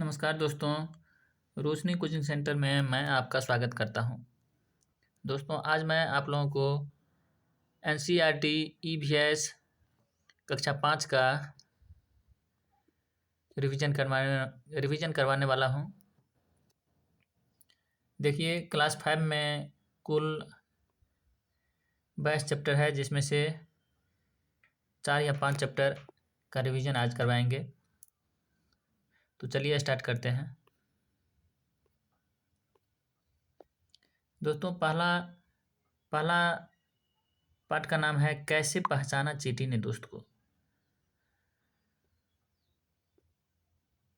नमस्कार दोस्तों। रोशनी coaching centre में मैं आपका स्वागत करता हूं। दोस्तों, आज मैं आप लोगों को एनसीईआरटी ईवीएस कक्षा 5 का रिवीजन करवाने वाला हूं। देखिए, क्लास 5 में कुल 22 चैप्टर है, जिसमें से 4 या 5 चैप्टर का रिवीजन आज करवाएंगे। तो चलिए स्टार्ट करते हैं। दोस्तों, पहला पाठ का नाम है कैसे पहचाना चींटी ने दोस्त को।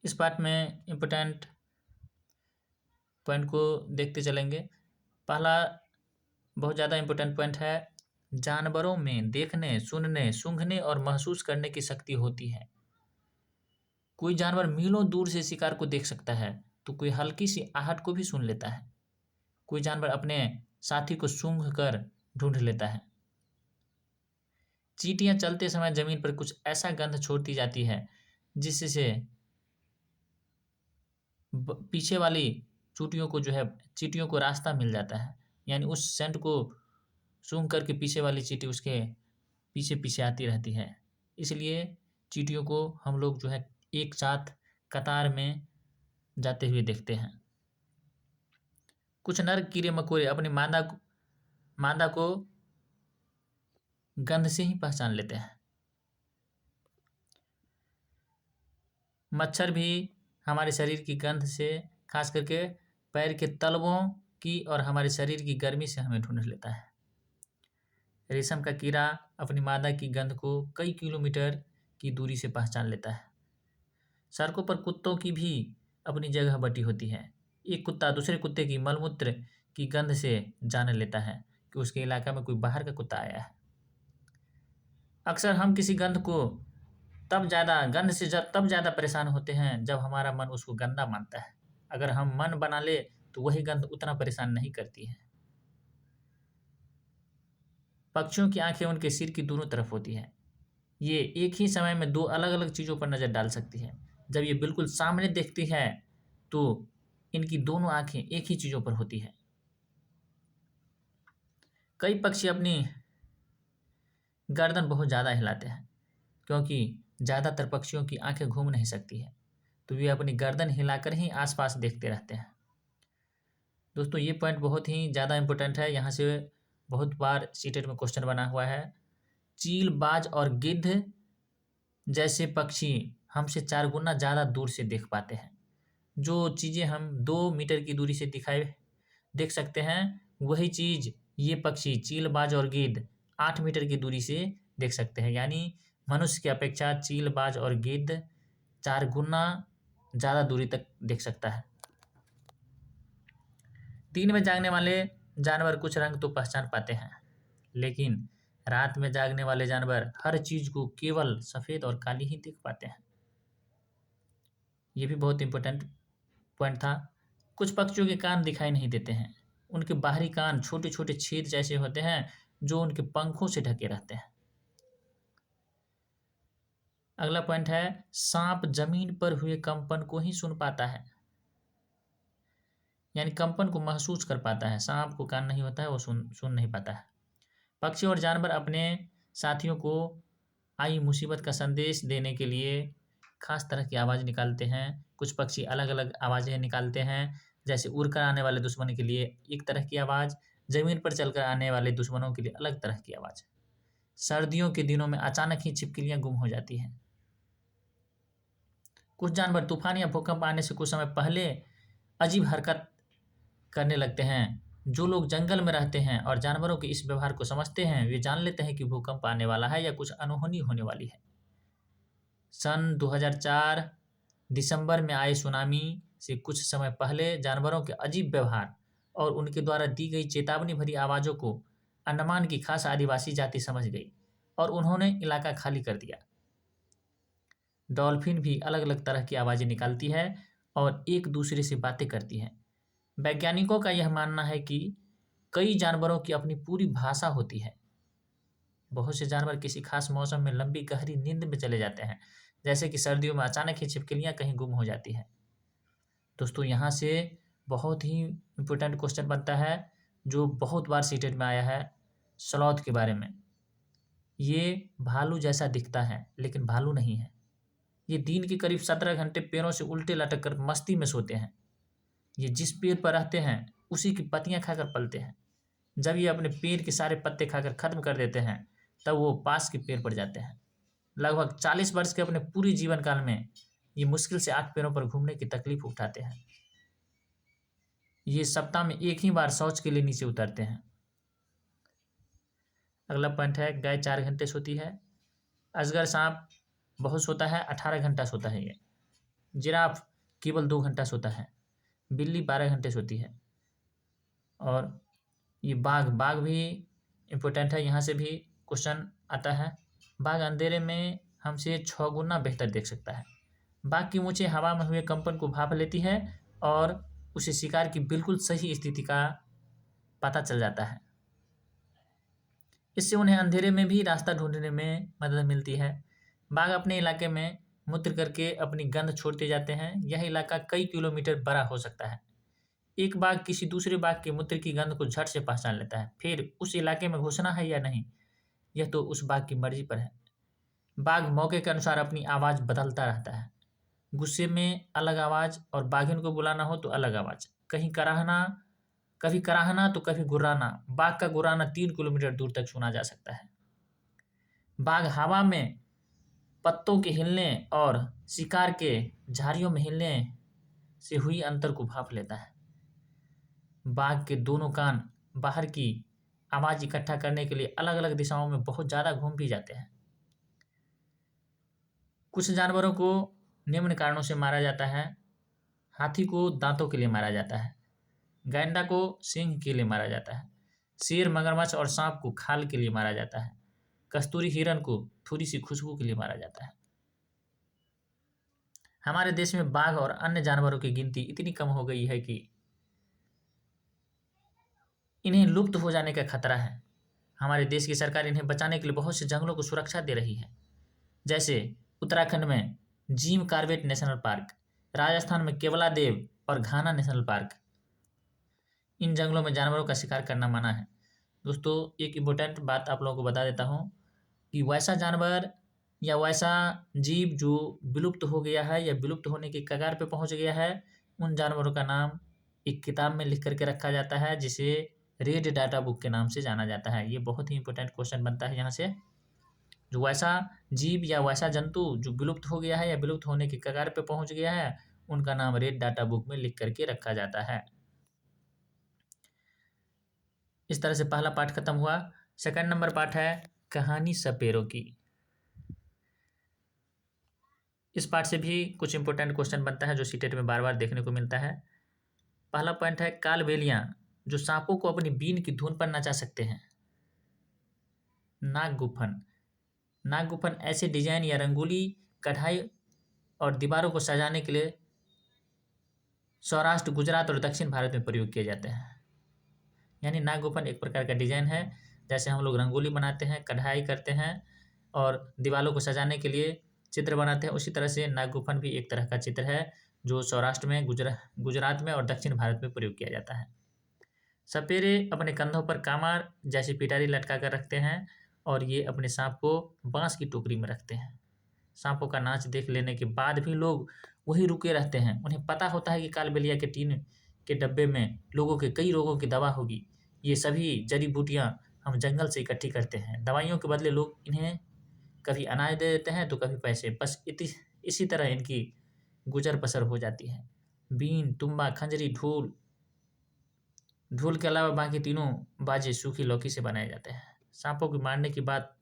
इस पाठ में इम्पोर्टेंट पॉइंट को देखते चलेंगे। पहला बहुत ज़्यादा इम्पोर्टेंट पॉइंट है, जानवरों में देखने, सुनने, सूंघने और महसूस करने की शक्ति होती है। कोई जानवर मीलों दूर से शिकार को देख सकता है, तो कोई हल्की सी आहट को भी सुन लेता है। कोई जानवर अपने साथी को सूंघ कर ढूंढ लेता है। चींटियां चलते समय जमीन पर कुछ ऐसा गंध छोड़ती जाती है जिससे पीछे वाली चींटियों को रास्ता मिल जाता है। यानी उस सेंट को सूंघ करके पीछे वाली चींटी उसके पीछे पीछे आती रहती है। इसलिए चींटियों को हम लोग एक साथ कतार में जाते हुए देखते हैं। कुछ नर कीड़े मकोड़े अपनी मादा को गंध से ही पहचान लेते हैं। मच्छर भी हमारे शरीर की गंध से, खास करके पैर के तलवों की और हमारे शरीर की गर्मी से हमें ढूंढ लेता है। रेशम का कीड़ा अपनी मादा की गंध को कई किलोमीटर की दूरी से पहचान लेता है। सड़कों पर कुत्तों की भी अपनी जगह बटी होती है। एक कुत्ता दूसरे कुत्ते की मलमूत्र की गंध से जान लेता है कि उसके इलाका में कोई बाहर का कुत्ता आया है। अक्सर हम किसी गंध से तब ज़्यादा परेशान होते हैं जब हमारा मन उसको गंदा मानता है। अगर हम मन बना ले तो वही गंध उतना परेशान नहीं करती है। पक्षियों की आंखें उनके सिर की दोनों तरफ होती है। ये एक ही समय में दो अलग अलग चीज़ों पर नज़र डाल सकती है। जब ये बिल्कुल सामने देखती है तो इनकी दोनों आंखें एक ही चीज़ों पर होती है। कई पक्षी अपनी गर्दन बहुत ज़्यादा हिलाते हैं, क्योंकि ज़्यादातर पक्षियों की आंखें घूम नहीं सकती है, तो वे अपनी गर्दन हिलाकर ही आसपास देखते रहते हैं। दोस्तों, ये पॉइंट बहुत ही ज़्यादा इम्पोर्टेंट है। यहाँ से बहुत बार सीटेट में क्वेश्चन बना हुआ है। चील, बाज और गिद्ध जैसे पक्षी हमसे 4 गुना ज़्यादा दूर से देख पाते हैं। जो चीज़ें हम 2 मीटर की दूरी से देख सकते हैं, वही चीज़ ये पक्षी चील, बाज और गिद्ध 8 मीटर की दूरी से देख सकते हैं। यानी मनुष्य की अपेक्षा चील, बाज और गिद्ध 4 गुना ज़्यादा दूरी तक देख सकता है। दिन में जागने वाले जानवर कुछ रंग तो पहचान पाते हैं, लेकिन रात में जागने वाले जानवर हर चीज को केवल सफेद और काली ही देख पाते हैं। ये भी बहुत इंपॉर्टेंट पॉइंट था। कुछ पक्षियों के कान दिखाई नहीं देते हैं। उनके बाहरी कान छोटे छोटे छेद जैसे होते हैं जो उनके पंखों से ढके रहते हैं। अगला पॉइंट है, सांप जमीन पर हुए कंपन को ही सुन पाता है। यानी कंपन को महसूस कर पाता है। सांप को कान नहीं होता है, वो सुन नहीं पाता है। पक्षी और जानवर अपने साथियों को आई मुसीबत का संदेश देने के लिए खास तरह की आवाज़ निकालते हैं। कुछ पक्षी अलग अलग आवाज़ें निकालते हैं, जैसे उड़कर आने वाले दुश्मन के लिए एक तरह की आवाज़, ज़मीन पर चलकर आने वाले दुश्मनों के लिए अलग तरह की आवाज़। सर्दियों के दिनों में अचानक ही छिपकलियाँ गुम हो जाती हैं। कुछ जानवर तूफान या भूकंप आने से कुछ समय पहले अजीब हरकत करने लगते हैं। जो लोग जंगल में रहते हैं और जानवरों के इस व्यवहार को समझते हैं, वे जान लेते हैं कि भूकंप आने वाला है या कुछ अनहोनी होने वाली है। सन 2004 दिसंबर में आए सुनामी से कुछ समय पहले जानवरों के अजीब व्यवहार और उनके द्वारा दी गई चेतावनी भरी आवाज़ों को अंडमान की खास आदिवासी जाति समझ गई और उन्होंने इलाका खाली कर दिया। डॉल्फिन भी अलग अलग तरह की आवाज़ें निकालती है और एक दूसरे से बातें करती है। वैज्ञानिकों का यह मानना है कि कई जानवरों की अपनी पूरी भाषा होती है। बहुत से जानवर किसी खास मौसम में लंबी गहरी नींद में चले जाते हैं, जैसे कि सर्दियों में अचानक ही छिपकलियां कहीं गुम हो जाती हैं। दोस्तों यहाँ से बहुत ही इम्पोर्टेंट क्वेश्चन बनता है जो बहुत बार सीटेट में आया है स्लॉथ के बारे में। ये भालू जैसा दिखता है लेकिन भालू नहीं है। ये दिन के करीब 17 घंटे पैरों से उल्टे लटक कर मस्ती में सोते हैं। ये जिस पेड़ पर रहते हैं उसी की पत्तियां खाकर पलते हैं। जब ये अपने पेड़ के सारे पत्ते खाकर खत्म कर देते हैं तब वो पास के पेड़ पर जाते हैं। लगभग 40 वर्ष के अपने पूरे जीवन काल में ये मुश्किल से 8 पैरों पर घूमने की तकलीफ उठाते हैं। ये सप्ताह में एक ही बार शौच के लिए नीचे उतरते हैं। अगला पॉइंट है गाय 4 घंटे सोती है। अजगर सांप बहुत सोता है, 18 घंटा सोता है ये। जिराफ केवल 2 घंटा सोता है। बिल्ली 12 घंटे सोती है। और ये बाघ भी इम्पोर्टेंट है, यहाँ से भी क्वेश्चन आता है। बाघ अंधेरे में हमसे 6 गुना बेहतर देख सकता है। बाघ की मूंछें हवा में हुए कंपन को भाप लेती है और उसे शिकार की बिल्कुल सही स्थिति का पता चल जाता है। इससे उन्हें अंधेरे में भी रास्ता ढूंढने में मदद मिलती है। बाघ अपने इलाके में मूत्र करके अपनी गंध छोड़ते जाते हैं। यह इलाका कई किलोमीटर बड़ा हो सकता है। एक बाघ किसी दूसरे बाघ के मूत्र की गंध को झट से पहचान लेता है। फिर उस इलाके में घुसना है या नहीं, यह तो उस बाघ की मर्जी पर है। बाघ मौके के अनुसार अपनी आवाज़ बदलता रहता है। गुस्से में अलग आवाज़ और बाघिन को बुलाना हो तो अलग आवाज़। कभी कराहना तो कभी गुर्राना। बाघ का गुर्राना 3 किलोमीटर दूर तक सुना जा सकता है। बाघ हवा में पत्तों के हिलने और शिकार के झाड़ियों में हिलने से हुई अंतर को भाप लेता है। बाघ के दोनों कान बाहर की आवाज़ इकट्ठा करने के लिए अलग अलग दिशाओं में बहुत ज़्यादा घूम भी जाते हैं। कुछ जानवरों को निम्न कारणों से मारा जाता है। हाथी को दांतों के लिए मारा जाता है। गैंडा को सींग के लिए मारा जाता है। शेर, मगरमच्छ और सांप को खाल के लिए मारा जाता है। कस्तूरी हिरण को थोड़ी सी खुशबू के लिए मारा जाता है। हमारे देश में बाघ और अन्य जानवरों की गिनती इतनी कम हो गई है कि इन्हें लुप्त हो जाने का खतरा है। हमारे देश की सरकार इन्हें बचाने के लिए बहुत से जंगलों को सुरक्षा दे रही है। जैसे उत्तराखंड में Jim Corbett national park, Rajasthan में केवलादेव और घाना नेशनल पार्क। इन जंगलों में जानवरों का शिकार करना मना है। दोस्तों एक इम्पोर्टेंट बात आप लोगों को बता देता हूँ कि वैसा जानवर या वैसा जीव जो विलुप्त हो गया है या विलुप्त होने की कगार पे पहुँच गया है, उन जानवरों का नाम एक किताब में लिख करके रखा जाता है जिसे रेड डाटा बुक के नाम से जाना जाता है। ये बहुत ही इंपॉर्टेंट क्वेश्चन बनता है यहाँ से। जो वैसा जीव या वैसा जंतु जो विलुप्त हो गया है या विलुप्त होने की कगार पे पहुँच गया है, उनका नाम रेड डाटा बुक में लिख करके रखा जाता है। इस तरह से पहला पार्ट खत्म हुआ। सेकंड नंबर पार्ट है कहानी सपेरों की। इस पार्ट से भी कुछ इंपॉर्टेंट क्वेश्चन बनता है जो सीटेट में बार बार देखने को मिलता है। पहला पॉइंट है कालबेलियां जो सांपों को अपनी बीन की धुन पर नचा सकते हैं। नागगुफन ऐसे डिजाइन या रंगोली, कढ़ाई और दीवारों को सजाने के लिए सौराष्ट्र, गुजरात और दक्षिण भारत में प्रयोग किए जाते हैं। यानी नागगुफन एक प्रकार का डिजाइन है। जैसे हम लोग रंगोली बनाते हैं, कढ़ाई करते हैं और दीवारों को सजाने के लिए चित्र बनाते हैं, उसी तरह से नागगुफन भी एक तरह का चित्र है जो सौराष्ट्र में, गुजरात में और दक्षिण भारत में प्रयोग किया जाता है। सपेरे अपने कंधों पर कामार जैसी पिटारी लटका कर रखते हैं और ये अपने सांप को बांस की टोकरी में रखते हैं। सांपों का नाच देख लेने के बाद भी लोग वही रुके रहते हैं। उन्हें पता होता है कि कालबेलिया के टीन के डब्बे में लोगों के कई रोगों की दवा होगी। ये सभी जड़ी बूटियाँ हम जंगल से इकट्ठी करते हैं। दवाइयों के बदले लोग इन्हें कभी अनाज दे देते हैं तो कभी पैसे। बस इसी तरह इनकी गुजर बसर हो जाती है। बीन, तुम्बा, खंजरी, ढोल के अलावा बाकी तीनों बाजे सूखी लौकी से बनाए जाते हैं। सांपों को मारने की बात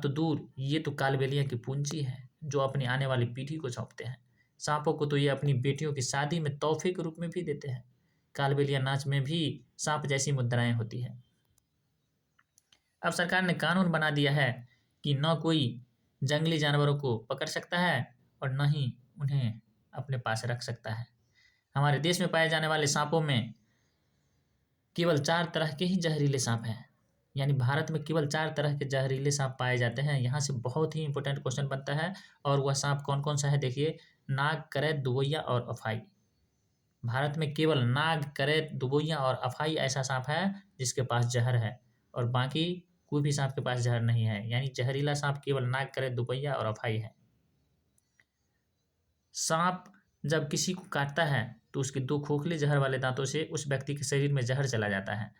तो दूर, ये तो कालबेलिया की पूंजी है जो अपनी आने वाली पीढ़ी को सौंपते हैं। सांपों को तो ये अपनी बेटियों की शादी में तोहफे के रूप में भी देते हैं। कालबेलिया नाच में भी सांप जैसी मुद्राएं होती है। अब सरकार ने कानून बना दिया है कि न कोई जंगली जानवरों को पकड़ सकता है और न ही उन्हें अपने पास रख सकता है। हमारे देश में पाए जाने वाले सांपों में केवल 4 तरह के ही जहरीले सांप हैं। यानी भारत में केवल 4 तरह के जहरीले सांप पाए जाते हैं। यहाँ से बहुत ही इंपॉर्टेंट क्वेश्चन बनता है और वह सांप कौन कौन सा है देखिए। नाग, करैत, दुबैया और अफाई। भारत में केवल नाग, करैत, दुबैया और अफाई ऐसा सांप है जिसके पास जहर है, और बाकी कोई भी सांप के पास जहर नहीं है। यानी जहरीला सांप केवल नाग, करैत, दुबैया और अफाई है। सांप जब किसी को काटता है तो उसके 2 खोखले जहर वाले दांतों से उस व्यक्ति के शरीर में जहर चला जाता है।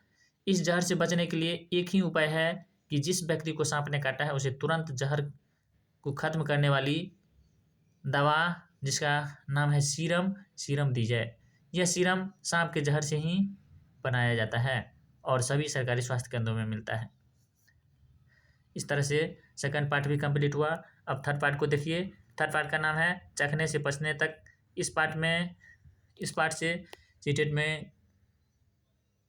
इस जहर से बचने के लिए एक ही उपाय है कि जिस व्यक्ति को सांप ने काटा है उसे तुरंत जहर को खत्म करने वाली दवा, जिसका नाम है सीरम दी जाए। यह सीरम सांप के जहर से ही बनाया जाता है और सभी सरकारी स्वास्थ्य केंद्रों में मिलता है। इस तरह से सेकंड पार्ट भी कंप्लीट हुआ। अब थर्ड पार्ट को देखिए। थर्ड पार्ट का नाम है चखने से पचने तक। इस पार्ट से सीटेट में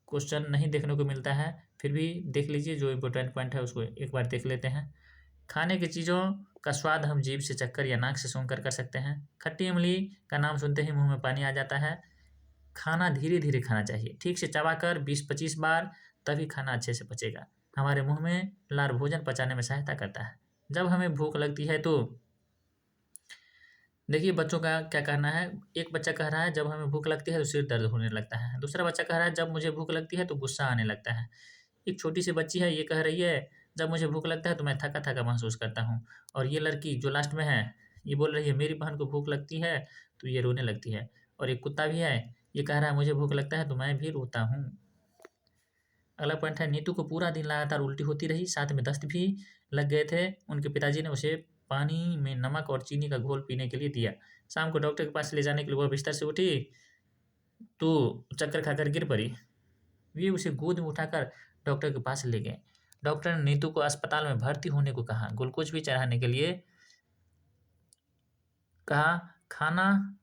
क्वेश्चन नहीं देखने को मिलता है, फिर भी देख लीजिए, जो इम्पोर्टेंट पॉइंट है उसको एक बार देख लेते हैं। खाने की चीज़ों का स्वाद हम जीभ से चखकर या नाक से सूंघकर कर सकते हैं। खट्टी इमली का नाम सुनते ही मुंह में पानी आ जाता है। खाना धीरे धीरे खाना चाहिए, ठीक से चबाकर 20-25 बार, तभी खाना अच्छे से पचेगा। हमारे मुंह में लार भोजन पचाने में सहायता करता है। जब हमें भूख लगती है तो देखिए, बच्चों का क्या कहना है। एक बच्चा कह रहा है जब हमें भूख लगती है तो सिर दर्द होने लगता है। दूसरा बच्चा कह रहा है जब मुझे भूख लगती है तो गुस्सा आने लगता है। एक छोटी सी बच्ची है, ये कह रही है जब मुझे भूख लगता है तो मैं थका थका महसूस करता हूँ। और ये लड़की जो लास्ट में है, ये बोल रही है मेरी बहन को भूख लगती है तो ये रोने लगती है। और एक कुत्ता भी है, ये कह रहा है मुझे भूख लगता है तो मैं भी रोता हूँ। अगला पॉइंट है, नीतू को पूरा दिन लगातार उल्टी होती रही, साथ में दस्त भी लग गए थे। उनके पिताजी ने उसे पानी में नमक और चीनी का घोल पीने के लिए दिया। शाम को डॉक्टर के पास ले जाने के लिए वह बिस्तर से उठी तो चक्कर खाकर गिर पड़ी। वे उसे गोद में उठाकर डॉक्टर के पास ले गए। डॉक्टर ने नीतू को अस्पताल में भर्ती होने को कहा, ग्लूकोज भी चढ़ाने के लिए कहा। खाना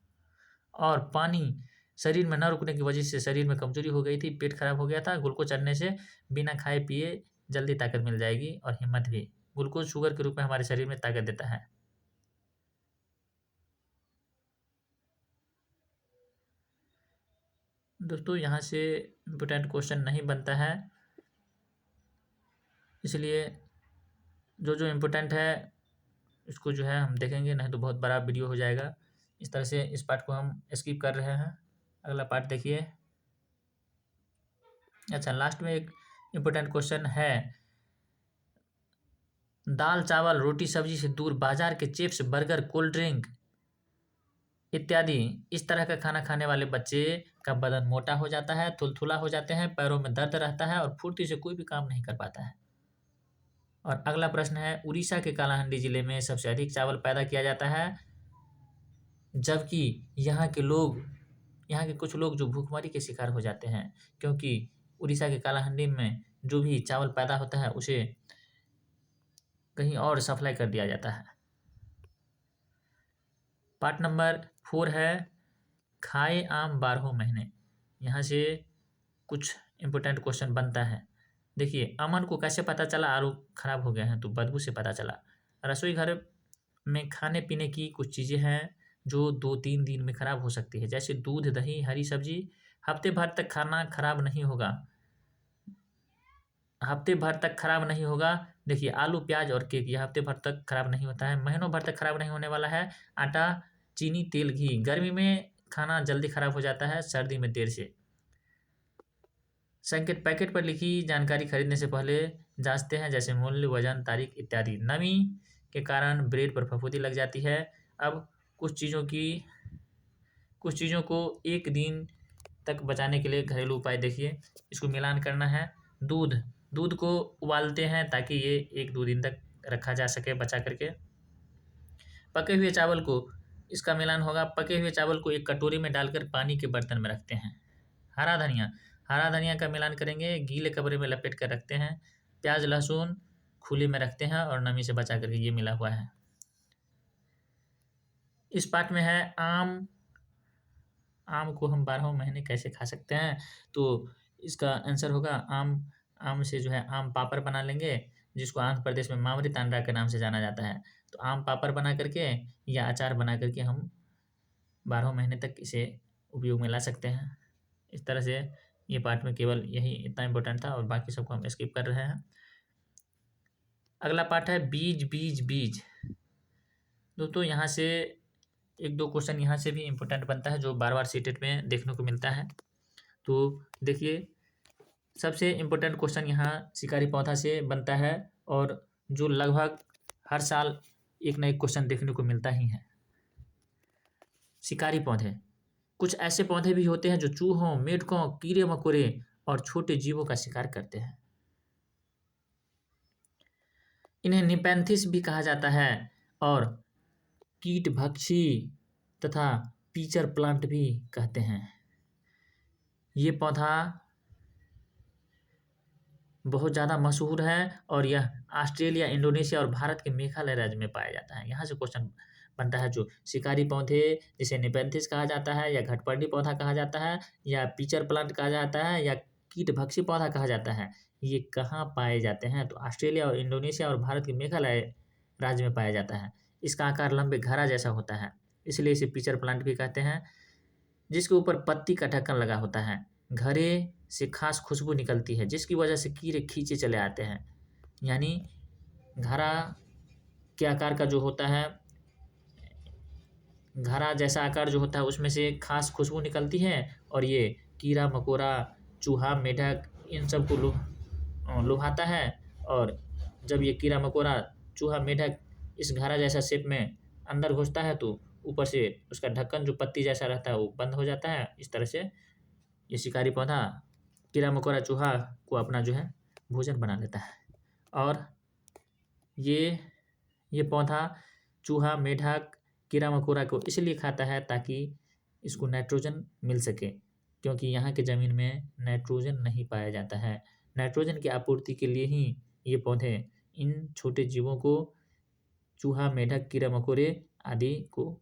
और पानी शरीर में न रुकने की वजह से शरीर में कमजोरी हो गई थी, पेट खराब हो गया था। ग्लूकोज चढ़ने से बिना खाए पिए जल्दी ताकत मिल जाएगी और हिम्मत भी। ग्लूकोज शुगर के रूप में हमारे शरीर में ताकत देता है। दोस्तों, यहाँ से इम्पोर्टेंट क्वेश्चन नहीं बनता है, इसलिए जो जो इम्पोर्टेंट है इसको जो है हम देखेंगे, नहीं तो बहुत बड़ा वीडियो हो जाएगा। इस तरह से इस पार्ट को हम स्किप कर रहे हैं। अगला पार्ट देखिए। अच्छा, लास्ट में एक इम्पोर्टेंट क्वेश्चन है, दाल चावल रोटी सब्जी से दूर बाजार के चिप्स बर्गर कोल्ड ड्रिंक इत्यादि इस तरह का खाना खाने वाले बच्चे का बदन मोटा हो जाता है, थुलथुला हो जाते हैं, पैरों में दर्द रहता है और फुर्ती से कोई भी काम नहीं कर पाता है। और अगला प्रश्न है, उड़ीसा के कालाहांडी जिले में सबसे अधिक चावल पैदा किया जाता है, जबकि यहाँ के कुछ लोग जो भूखमरी के शिकार हो जाते हैं, क्योंकि उड़ीसा के कालाहांडी में जो भी चावल पैदा होता है उसे कहीं और सप्लाई कर दिया जाता है। पार्ट नंबर 4 है, खाए आम 12 महीने। यहाँ से कुछ इम्पोर्टेंट क्वेश्चन बनता है। देखिए, अमन को कैसे पता चला आलू खराब हो गए हैं, तो बदबू से पता चला। रसोई घर में खाने पीने की कुछ चीज़ें हैं जो 2-3 दिन में खराब हो सकती है, जैसे दूध, दही, हरी सब्जी। हफ्ते भर तक खाना खराब नहीं होगा, हफ्ते भर तक खराब नहीं होगा। देखिए, आलू, प्याज और केक, यह हफ्ते भर तक खराब नहीं होता है। महीनों भर तक खराब नहीं होने वाला है आटा, चीनी, तेल, घी। गर्मी में खाना जल्दी खराब हो जाता है, सर्दी में देर से। संकेत पैकेट पर लिखी जानकारी खरीदने से पहले जांचते हैं, जैसे मूल्य, वजन, तारीख इत्यादि। नमी के कारण ब्रेड पर फफूंदी लग जाती है। अब कुछ चीज़ों को एक दिन तक बचाने के लिए घरेलू उपाय देखिए। इसको मिलान करना है। दूध को उबालते हैं ताकि ये 1-2 दिन तक रखा जा सके बचा करके। पके हुए चावल को, इसका मिलान होगा, पके हुए चावल को एक कटोरी में डालकर पानी के बर्तन में रखते हैं। हरा धनिया का मिलान करेंगे, गीले कपड़े में लपेट कर रखते हैं। प्याज लहसुन खुले में रखते हैं और नमी से बचा करके ये मिला हुआ है। इस पार्ट में है आम को हम 12 महीने कैसे खा सकते हैं, तो इसका आंसर होगा आम से जो है आम पापड़ बना लेंगे, जिसको आंध्र प्रदेश में मावरी तांड्रा के नाम से जाना जाता है। तो आम पापड़ बना करके या अचार बना करके हम 12 महीने तक इसे उपयोग में ला सकते हैं। इस तरह से ये पार्ट में केवल यही इतना इम्पोर्टेंट था और बाकी सबको हम स्किप कर रहे हैं। अगला पार्ट है बीज। दोस्तों, यहाँ से एक दो क्वेश्चन यहाँ से भी इम्पोर्टेंट बनता है जो बार बार सीटेट में देखने को मिलता है। तो देखिए, सबसे इम्पोर्टेंट क्वेश्चन यहाँ शिकारी पौधा से बनता है और जो लगभग हर साल एक न एक क्वेश्चन देखने को मिलता ही है। शिकारी पौधे, कुछ ऐसे पौधे भी होते हैं जो चूहों, मेढकों, कीड़े मकोड़े और छोटे जीवों का शिकार करते हैं। इन्हें निपेंथिस भी कहा जाता है और कीट भक्षी तथा पीचर प्लांट भी कहते हैं। ये पौधा बहुत ज़्यादा मशहूर है और यह ऑस्ट्रेलिया, इंडोनेशिया और भारत के मेघालय राज्य में पाया जाता है। यहाँ से क्वेश्चन बनता है, जो शिकारी पौधे जिसे निपेंथिस कहा जाता है या घटपर्णी पौधा कहा जाता है या पीचर प्लांट कहा जाता है या कीट भक्षी पौधा कहा जाता है, ये कहाँ पाए जाते हैं? तो ऑस्ट्रेलिया और इंडोनेशिया और भारत के मेघालय राज्य में पाया जाता है। इसका आकार लंबे घड़ा जैसा होता है, इसलिए इसे पीचर प्लांट भी कहते हैं। जिसके ऊपर पत्ती का ढक्कन लगा होता है। घरे से खास खुशबू निकलती है जिसकी वजह से कीड़े खींचे चले आते हैं। यानी घड़ा के आकार का जो होता है, घड़ा जैसा आकार जो होता है उसमें से खास खुशबू निकलती है और ये कीड़ा मकोड़ा, चूहा, मेढक इन सबको लुभाता है। और जब ये कीड़ा मकोड़ा, चूहा, मेढक इस घड़ा जैसा शेप में अंदर घुसता है तो ऊपर से उसका ढक्कन जो पत्ती जैसा रहता है वो बंद हो जाता है। इस तरह से ये शिकारी पौधा कीड़ा मकोड़ा, चूहा को अपना जो है भोजन बना लेता है। और ये पौधा चूहा, मेढक, कीड़ा मकोड़ा को इसलिए खाता है ताकि इसको नाइट्रोजन मिल सके, क्योंकि यहाँ के ज़मीन में नाइट्रोजन नहीं पाया जाता है। नाइट्रोजन की आपूर्ति के लिए ही ये पौधे इन छोटे जीवों को, चूहा, मेढक, कीड़ा मकोड़े आदि को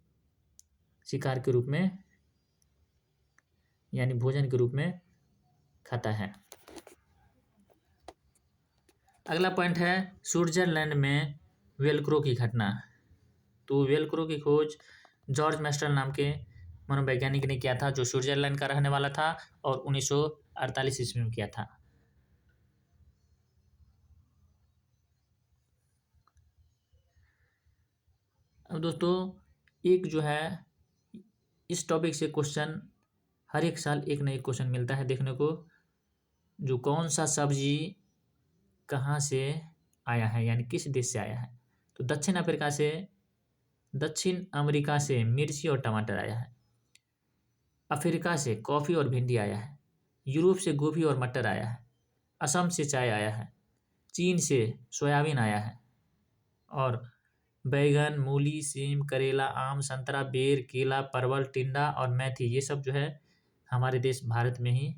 शिकार के रूप में यानी भोजन के रूप में खाता है। अगला पॉइंट है स्विट्जरलैंड में वेलक्रो की घटना। तो वेलक्रो की खोज जॉर्ज मैस्टल नाम के मनोवैज्ञानिक ने किया था, जो स्विट्जरलैंड का रहने वाला था और 1948 ईस्वी में किया था। अब दोस्तों, एक जो है इस टॉपिक से क्वेश्चन हर एक साल एक न एक क्वेश्चन मिलता है देखने को, जो कौन सा सब्जी कहाँ से आया है, यानी किस देश से आया है। तो दक्षिण अमेरिका से मिर्ची और टमाटर आया है। अफ्रीका से कॉफ़ी और भिंडी आया है। यूरोप से गोभी और मटर आया है। असम से चाय आया है। चीन से सोयाबीन आया है। और बैगन, मूली, सेम, करेला, आम, संतरा, बेर, केला, परवल, टिंडा और मेथी, ये सब जो है हमारे देश भारत में ही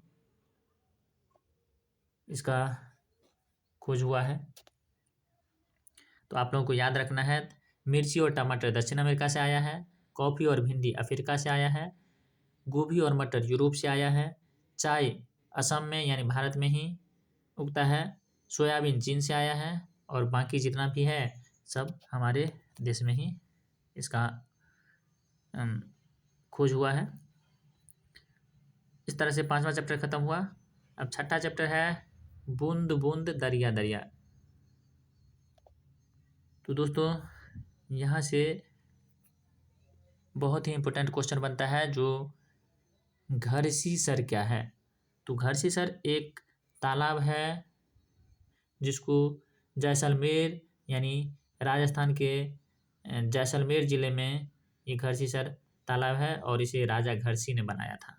इसका खोज हुआ है। तो आप लोगों को याद रखना है, मिर्ची और टमाटर दक्षिण अमेरिका से आया है, कॉफ़ी और भिंडी अफ्रीका से आया है, गोभी और मटर यूरोप से आया है, चाय असम में यानी भारत में ही उगता है, सोयाबीन चीन से आया है और बाकी जितना भी है सब हमारे देश में ही इसका खोज हुआ है। इस तरह से 5वां चैप्टर खत्म हुआ। अब 6ठा चैप्टर है बूंद बूंद दरिया दरिया। तो दोस्तों, यहाँ से बहुत ही इम्पोर्टेंट क्वेश्चन बनता है, जो घरसीसर क्या है। तो घरसीसर एक तालाब है जिसको जैसलमेर यानी राजस्थान के जैसलमेर ज़िले में ये घरसीसर तालाब है और इसे राजा घरसी ने बनाया था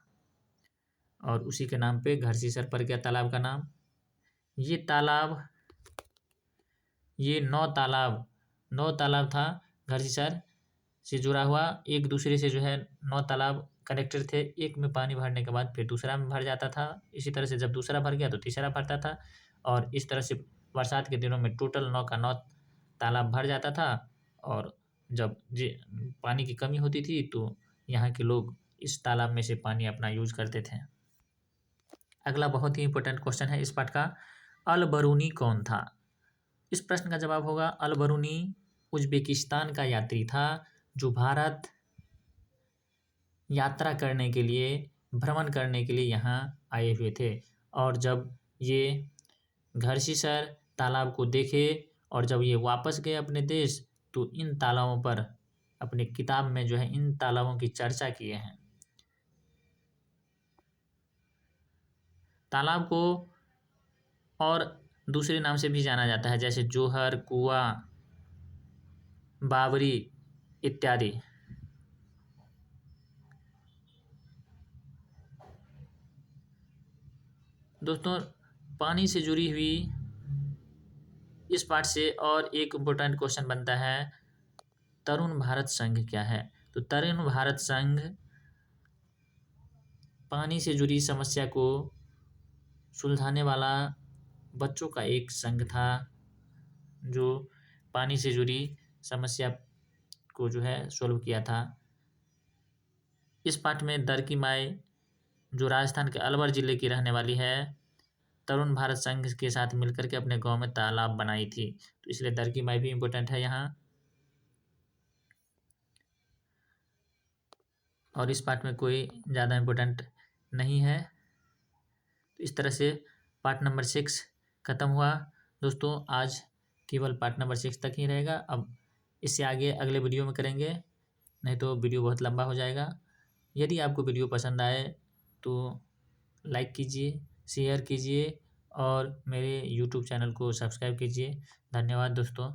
और उसी के नाम पे घरसीसर पड़ गया तालाब का नाम। ये 9 तालाब था घरसीसर से जुड़ा हुआ, एक दूसरे से जो है 9 तालाब कनेक्टेड थे। एक में पानी भरने के बाद फिर दूसरा में भर जाता था। इसी तरह से जब दूसरा भर गया तो तीसरा भरता था और इस तरह से बरसात के दिनों में टोटल 9 का 9 तालाब भर जाता था। और जब पानी की कमी होती थी तो यहाँ के लोग इस तालाब में से पानी अपना यूज करते थे। अगला बहुत ही इम्पोर्टेंट क्वेश्चन है इस पाठ का, अल बरूनी कौन था। इस प्रश्न का जवाब होगा अल बरूनी उज़्बेकिस्तान का यात्री था, जो भारत यात्रा करने के लिए, भ्रमण करने के लिए यहाँ आए हुए थे। और जब ये घरसीसर तालाब को देखे और जब ये वापस गए अपने देश, तो इन तालाबों पर अपनी किताब में जो है इन तालाबों की चर्चा किए हैं। तालाब को और दूसरे नाम से भी जाना जाता है, जैसे जोहर, कुआं, बावरी इत्यादि। दोस्तों, पानी से जुड़ी हुई इस पाठ से और एक इम्पोर्टेंट क्वेश्चन बनता है, तरुण भारत संघ क्या है? तो तरुण भारत संघ पानी से जुड़ी समस्या को सुलझाने वाला बच्चों का एक संघ था, जो पानी से जुड़ी समस्या को जो है सॉल्व किया था। इस पाठ में दर की माई, जो राजस्थान के अलवर जिले की रहने वाली है, तरुण भारत संघ के साथ मिलकर के अपने गांव में तालाब बनाई थी, तो इसलिए दर की माई भी इम्पोर्टेंट है यहाँ। और इस पार्ट में कोई ज़्यादा इम्पोर्टेंट नहीं है। तो इस तरह से पार्ट नंबर 6 ख़त्म हुआ। दोस्तों, आज केवल पार्ट नंबर 6 तक ही रहेगा। अब इससे आगे अगले वीडियो में करेंगे, नहीं तो वीडियो बहुत लंबा हो जाएगा। यदि आपको वीडियो पसंद आए तो लाइक कीजिए, शेयर कीजिए और मेरे यूट्यूब चैनल को सब्सक्राइब कीजिए। धन्यवाद दोस्तों।